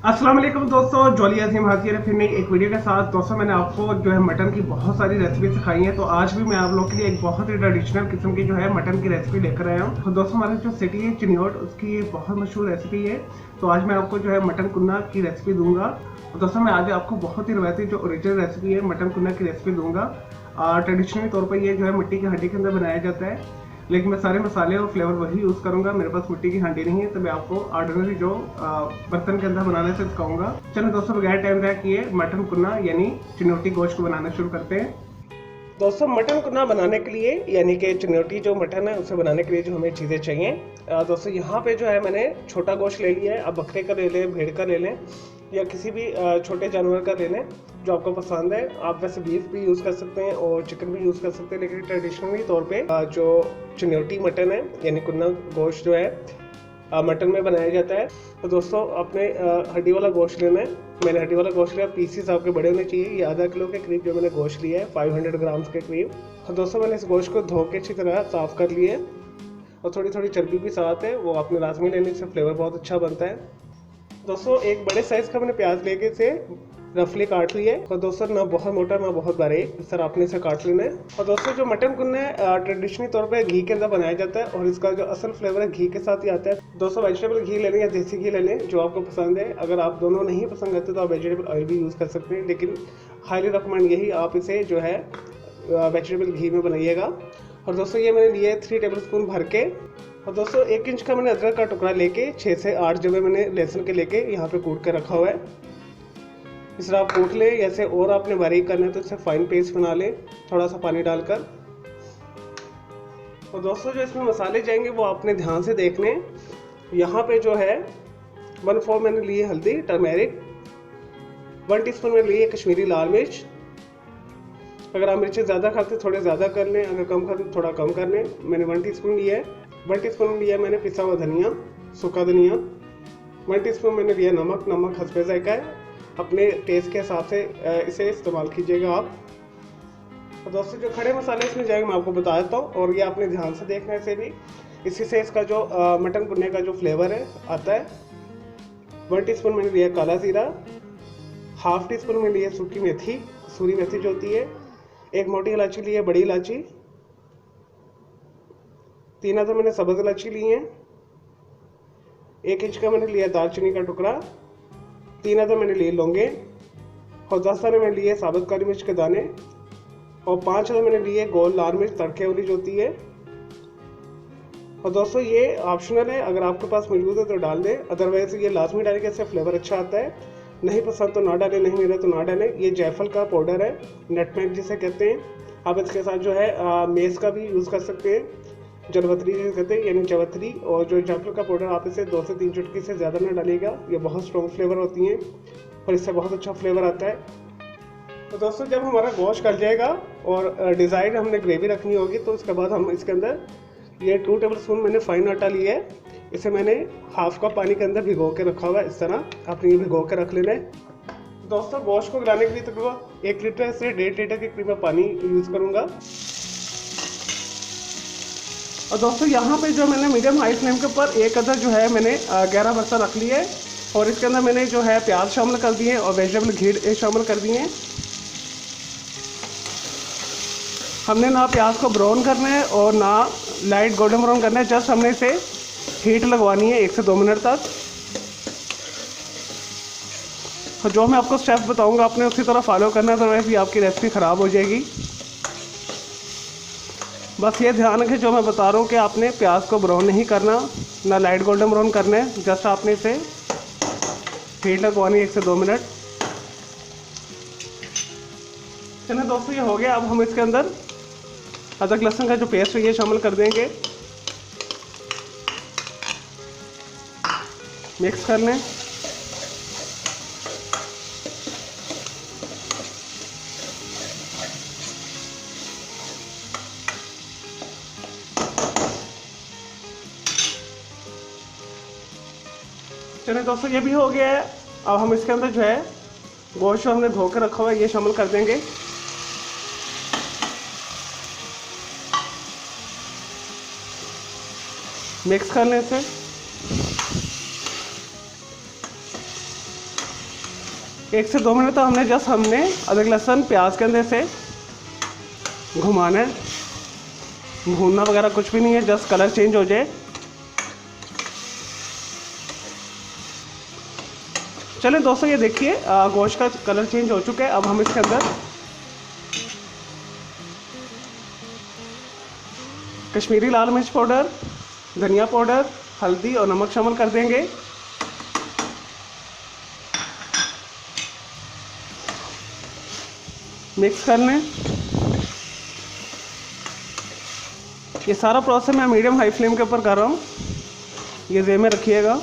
अस्सलाम वालेकुम दोस्तों, जॉली अजीम हाजिर है फिर नई एक वीडियो के साथ। दोस्तों मैंने आपको जो है मटन की बहुत सारी रेसिपी सिखाई है, तो आज भी मैं आप लोग के लिए एक बहुत ही ट्रेडिशनल किस्म की जो है मटन की रेसिपी लेकर आया हूँ। तो दोस्तों हमारी जो सिटी है चिन्योट, उसकी ये बहुत मशहूर रेसिपी है। तो आज मैं आपको जो है मटन कुन्ना की रेसिपी दूंगा। तो दोस्तों मैं आज आपको बहुत ही रवायती जो ओरिजिनल रेसिपी है मटन कुन्ना की रेसिपी दूंगा। ट्रेडिशनली तौर पर ये जो है मिट्टी की हड्डी के अंदर बनाया जाता है, लेकिन मैं सारे मसाले और फ्लेवर वही यूज़ करूंगा। मेरे पास मिट्टी की हांडी नहीं है, तो मैं आपको ऑर्डिनरी जो बर्तन के अंदर बनाने से सिखाऊंगा। चलो दोस्तों बगैर टाइम ज़ाया किए मटन कुन्ना यानी चिनौटी गोश्त को बनाना शुरू करते हैं। दोस्तों मटन कुन्ना बनाने के लिए यानी कि चिनौटी जो मटन है उसे बनाने के लिए जो हमें चीज़ें चाहिए, दोस्तों यहाँ पे जो है मैंने छोटा गोश्त ले लिया है। आप बकरे का ले लें, भेड़ का ले लें या किसी भी छोटे जानवर का ले लें जो आपको पसंद है। आप वैसे बीफ भी यूज़ कर सकते हैं और चिकन भी यूज़ कर सकते हैं, लेकिन ट्रेडिशनली तौर पे जो चिन्योटी मटन है यानी कुन्ना गोश्त जो है मटन में बनाया जाता है। तो दोस्तों आपने हड्डी वाला गोश्त लेना है। मैंने हड्डी वाला गोश्त लिया, पीसीस आपके बड़े होने चाहिए। ये आधा किलो के करीब जो मैंने गोश्त लिया है, 500 ग्राम्स के करीब। तो दोस्तों मैंने इस गोश्त को धो के अच्छी तरह साफ़ कर लिए और थोड़ी थोड़ी चर्बी भी साथ है, वो आपने लाजमी लेने से फ्लेवर बहुत अच्छा बनता है। दोस्तों एक बड़े साइज़ का मैंने प्याज लेके इसे रफली काट लिया है। और दोस्तों ना बहुत मोटा ना बहुत बारीक, इस तरह आपने इसे काट लेना है। और दोस्तों जो मटन कुन्ना है ट्रेडिशनली तौर पे घी के अंदर बनाया जाता है और इसका जो असल फ्लेवर है घी के साथ ही आता है। दोस्तों वेजिटेबल घी ले लें या देसी घी ले लें जो आपको पसंद है। अगर आप दोनों नहीं पसंद करते तो आप वेजिटेबल ऑयल भी यूज़ कर सकते हैं, लेकिन हाईली रिकमेंड यही आप इसे जो है वेजिटेबल घी में बनाइएगा। और दोस्तों ये मैंने लिए 3 टेबल स्पून भर के। और दोस्तों 1 इंच का मैंने अदरक का टुकड़ा लेके 6 से 8 जगह मैंने लहसुन के लेके यहाँ पे कूट के रखा हुआ है। इस तरह आप कूट लें। ऐसे और आपने बारीक करना है तो इससे फाइन पेस्ट बना लें थोड़ा सा पानी डालकर। और दोस्तों जो इसमें मसाले जाएंगे वो आपने ध्यान से देखने। यहाँ पे जो है 1/4 मैंने लिए हल्दी टर्मेरिक, 1 टीस्पून मैंने लिए कश्मीरी लाल मिर्च। अगर आप मिर्चें ज़्यादा खाते थोड़े ज़्यादा कर लें, अगर कम खाते थोड़ा कम कर लें। मैंने 1 टीस्पून लिया है। 1 टीस्पून लिया मैंने पिसा हुआ धनिया, सूखा धनिया। 1 टीस्पून मैंने लिया नमक। नमक हस्बे जायका है, अपने टेस्ट के हिसाब से इसे इस्तेमाल कीजिएगा आप। और दोस्तों जो खड़े मसाले इसमें जाएंगे मैं आपको बता देता हूँ, और ये आपने ध्यान से देखना है। इसे भी इसी से इसका जो मटन कुन्ने का जो फ्लेवर है आता है। 1 टीस्पून मैंने लिया काला ज़ीरा, 1/2 टीस्पून मैंने लिया सूखी मेथी, कसूरी मेथी जो होती है। 1 मोटी इलायची ली है, बड़ी इलायची। 3 अदर मैंने सब्ज़ इलायची ली है। 1 इंच का मैंने लिया दालचीनी का टुकड़ा। 3 अदर मैंने लिए लौंगे और 10 दाने मैंने लिए साबुत काली मिर्च के दाने। और 5 अदर मैंने लिए गोल लाल मिर्च तड़के वाली जो होती है। और दोस्तों ये ऑप्शनल है, अगर आपके पास मौजूद है तो डाल दें, अदरवाइज ये लाजमी डालेंगे, इससे फ्लेवर अच्छा आता है। नहीं पसंद तो ना डालें, नहीं मिले तो ना डालें। ये जायफल का पाउडर है, नटमेग जिसे कहते हैं। आप इसके साथ जो है मेस का भी यूज़ कर सकते हैं, जलवतरी जिसे कहते हैं यानी जवतरी। और जो जायफल का पाउडर आप इसे 2 से 3 चुटकी से ज़्यादा ना डालिएगा, ये बहुत स्ट्रॉन्ग फ्लेवर होती हैं और इससे बहुत अच्छा फ्लेवर आता है। तो दोस्तों जब हमारा गोश्त गल जाएगा और डिज़ाइन हमने ग्रेवी रखनी होगी, तो उसके बाद हम इसके अंदर ये 2 टेबल स्पून मैंने फाइन आटा लिया है। इसे मैंने हाफ कप पानी के अंदर भिगो के रखा हुआ है। इस तरह आपने ये भिगो के रख लेना है। दोस्तों गोश्त को गलाने के लिए तकरीबन 1 लीटर से 1.5 लीटर के करीब पानी यूज़ करूँगा। और दोस्तों यहाँ पे जो मैंने मीडियम हाई फ्लेम के ऊपर 1 अदर जो है मैंने 11 मरचा रख लिया है और इसके अंदर मैंने जो है प्याज शामिल कर दिए और वेजिटेबल घी शामिल कर दिए हैं। हमने ना प्याज को ब्राउन करना है और ना लाइट गोल्डन ब्राउन करना है, जस्ट हमने इसे हीट लगवानी है 1 से 2 मिनट तक। और जो मैं आपको स्टेप बताऊंगा आपने उसी तरह फॉलो करना है, तो वैसे ही आपकी रेसिपी ख़राब हो जाएगी। बस ये ध्यान रखें जो मैं बता रहा हूँ कि आपने प्याज को ब्राउन नहीं करना, ना लाइट गोल्डन ब्राउन करना है, जस्ट आपने इसे हीट लगवानी है 1 से 2 मिनट। चलिए दोस्तों ये हो गया। अब हम इसके अंदर अदरक लहसुन का जो पेस्ट है ये शामिल कर देंगे, मिक्स कर लें। चलिए दोस्तों ये भी हो गया है। अब हम इसके अंदर जो है गोश्त जो हमने धो के रखा हुआ है ये शामिल कर देंगे। मिक्स कर लें इसे। 1 से 2 मिनट तो हमने अदरक लहसुन प्याज के अंदर से घुमाना है, भूनना वगैरह कुछ भी नहीं है, जस्ट कलर चेंज हो जाए। चलें दोस्तों, ये देखिए गोश्त का कलर चेंज हो चुका है। अब हम इसके अंदर कश्मीरी लाल मिर्च पाउडर, धनिया पाउडर, हल्दी और नमक शामिल कर देंगे। मिक्स कर लें। ये सारा प्रोसेस मैं मीडियम हाई फ्लेम के ऊपर कर रहा हूँ, ये ज़हन में रखिएगा।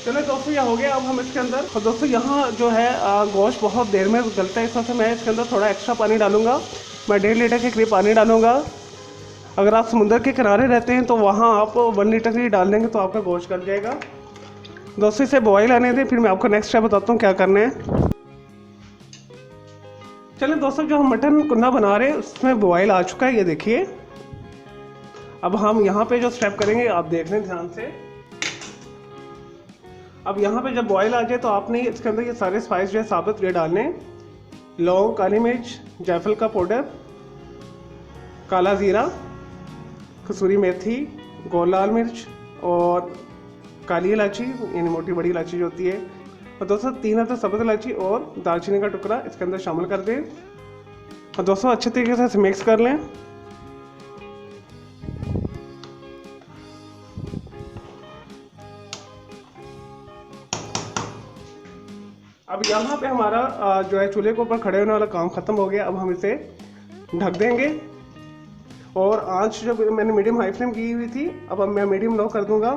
चलो दोस्तों, यह हो गया। अब हम इसके अंदर, और दोस्तों यहाँ जो है गोश्त बहुत देर में गलता है, इस वजह से मैं इसके अंदर थोड़ा एक्स्ट्रा पानी डालूंगा। मैं 1.5 लीटर के करीब पानी डालूंगा। अगर आप समुद्र के किनारे रहते हैं तो वहाँ आप 1 लीटर ही डाल देंगे तो आपका गोश्त गल जाएगा। दोस्तों इसे बॉयल आने दें, फिर मैं आपको नेक्स्ट स्टेप बताता हूँ क्या करना है। चलिए दोस्तों, जो हम मटन कुन्ना बना रहे हैं उसमें बॉयल आ चुका है, ये देखिए। अब हम यहाँ पे जो स्टेप करेंगे आप देख लें ध्यान से। अब यहाँ पे जब बॉयल आ जाए तो आपने इसके अंदर ये सारे स्पाइस जो है साबुत ये डालने हैं। लौंग, काली मिर्च, जायफल का पाउडर, काला ज़ीरा, कसूरी मेथी, गोल लाल मिर्च और काली इलायची यानी मोटी बड़ी इलायची जो होती है, और दोस्तों 3 अदद सब्ज़ इलायची और दालचीनी का टुकड़ा इसके अंदर शामिल कर दें। और दोस्तों अच्छे तरीके से मिक्स कर लें। अब यहाँ पे हमारा जो है चूल्हे के ऊपर खड़े होने वाला काम ख़त्म हो गया। अब हम इसे ढक देंगे और आंच जो मैंने मीडियम हाई फ्लेम की हुई थी अब मैं मीडियम लो कर दूंगा।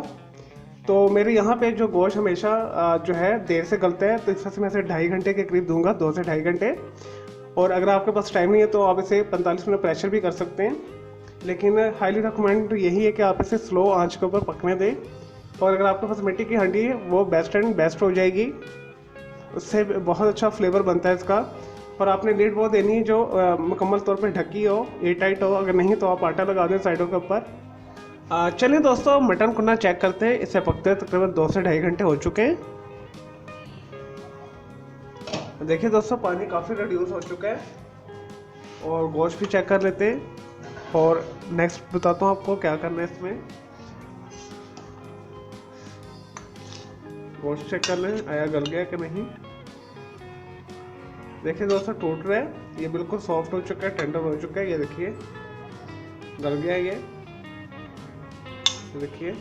तो मेरे यहाँ पे जो गोश्त हमेशा जो है देर से गलता है, तो इस वजह से मैं इसे 2.5 घंटे के करीब दूंगा, 2 से 2.5 घंटे। और अगर आपके पास टाइम नहीं है तो आप इसे 45 मिनट प्रेशर भी कर सकते हैं, लेकिन हाईली रिकमेंड यही है कि आप इसे स्लो आंच के ऊपर पकने दें। और अगर आपके पास मिट्टी की हांडी है वो बेस्ट एंड बेस्ट हो जाएगी, उससे बहुत अच्छा फ्लेवर बनता है इसका। और आपने लीड वो देनी है जो मुकम्मल तौर पे ढकी हो, एयर टाइट हो। अगर नहीं तो आप आटा लगा दें साइडों के ऊपर। चलिए दोस्तों, मटन कुन्ना चेक करते हैं। इसे पकते तकरीबन 2 से 2.5 घंटे हो चुके हैं। देखिए दोस्तों, पानी काफ़ी रिड्यूस हो चुका है और गोश्त भी चेक कर लेते हैं और नेक्स्ट बताता हूँ आपको क्या करना है इसमें। गोश्त चेक कर लें आया गल गया कि नहीं। देखिए दोस्तों, टूट रहा है, ये बिल्कुल सॉफ्ट हो चुका है, टेंडर हो चुका है। ये देखिए गल गया ये देखिए।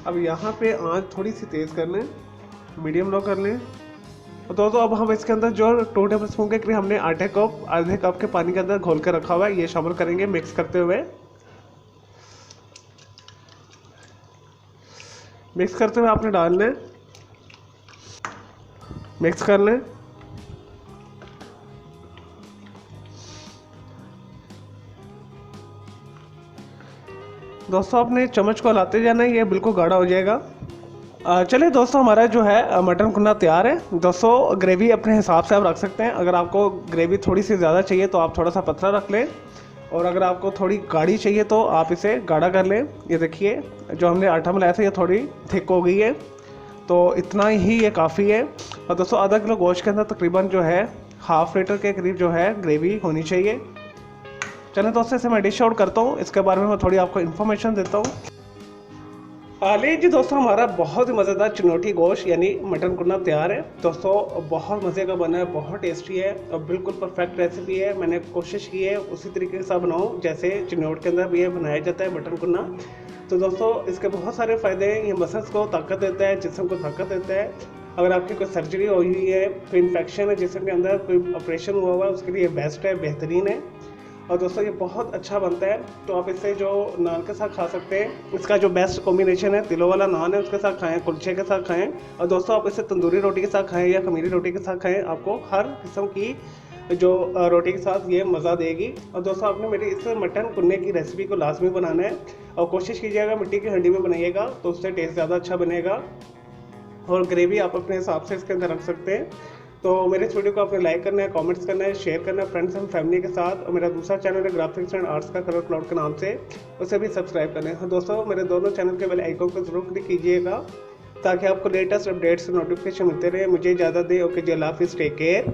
अब यहाँ पे आंच थोड़ी सी तेज़ कर लें, मीडियम लो कर लें। और दोस्तों अब हम इसके अंदर जो 2 टेबल स्पून के करीब हमने आटे को आधे कप के पानी के अंदर घोल कर रखा हुआ है, ये शामिल करेंगे मिक्स करते हुए। मिक्स करते हुए आपने डालना है, मिक्स कर लें। दोस्तों अपने चम्मच को हिलाते जाना है, ये बिल्कुल गाढ़ा हो जाएगा। चलिए दोस्तों, हमारा जो है मटन कुन्ना तैयार है। दोस्तों ग्रेवी अपने हिसाब से आप रख सकते हैं। अगर आपको ग्रेवी थोड़ी सी ज़्यादा चाहिए तो आप थोड़ा सा पतला रख लें, और अगर आपको थोड़ी गाढ़ी चाहिए तो आप इसे गाढ़ा कर लें। ये देखिए जो हमने आटा मिलाया था ये थोड़ी थिक हो गई है, तो इतना ही ये काफ़ी है। और दोस्तों आधा किलो गोश्त के अंदर तकरीबन जो है 1/2 लीटर के करीब जो है ग्रेवी होनी चाहिए। चलें दोस्तों, इसे मैं डिश आउट करता हूँ, इसके बारे में मैं थोड़ी आपको इन्फॉर्मेशन देता हूँ। लीजिए जी दोस्तों, हमारा बहुत ही मज़ेदार चिनौटी गोश्त यानी मटन कुन्ना तैयार है। दोस्तों बहुत मज़े का बना है, बहुत टेस्टी है और बिल्कुल परफेक्ट रेसिपी है। मैंने कोशिश की है उसी तरीके से बनाऊँ जैसे चिनौट के अंदर भी ये बनाया जाता है मटन कुन्ना। तो दोस्तों इसके बहुत सारे फ़ायदे हैं। ये मसल्स को ताकत देता है, जिस्म को ताकत देता है। अगर आपकी कोई सर्जरी हुई है, कोई इन्फेक्शन है जिसम के अंदर, कोई ऑपरेशन हुआ हुआ है, उसके लिए बेस्ट है, बेहतरीन है। और दोस्तों ये बहुत अच्छा बनता है, तो आप इसे जो नान के साथ खा सकते हैं। इसका जो बेस्ट कॉम्बिनेशन है तिलों वाला नान है, उसके साथ खाएं, कुलचे के साथ खाएं। और दोस्तों आप इसे तंदूरी रोटी के साथ खाएं या खमीरी रोटी के साथ खाएं, आपको हर किस्म की जो रोटी के साथ ये मज़ा देगी। और दोस्तों आपने मेरी इस मटन कुन्ने की रेसिपी को लाजमी बनाना है और कोशिश कीजिएगा मिट्टी की हंडी में बनाइएगा, तो उससे टेस्ट ज़्यादा अच्छा बनेगा। और ग्रेवी आप अपने हिसाब से इसके अंदर रख सकते हैं। तो मेरे इस वीडियो को आपने लाइक करना है, कमेंट्स करना है, शेयर करना है फ्रेंड्स एंड फैमिली के साथ। और मेरा दूसरा चैनल है ग्राफिक्स एंड आर्ट्स का कलर क्लाउड के नाम से, उसे भी सब्सक्राइब करना है। दोस्तों मेरे दोनों चैनल के बेल आइकन को जरूर क्लिक कीजिएगा ताकि आपको लेटेस्ट अपडेट्स नोटिफिकेशन मिलते रहे। मुझे इजाज़त दें। ओके जी, अल्लाह हाफिज़, टेक केयर।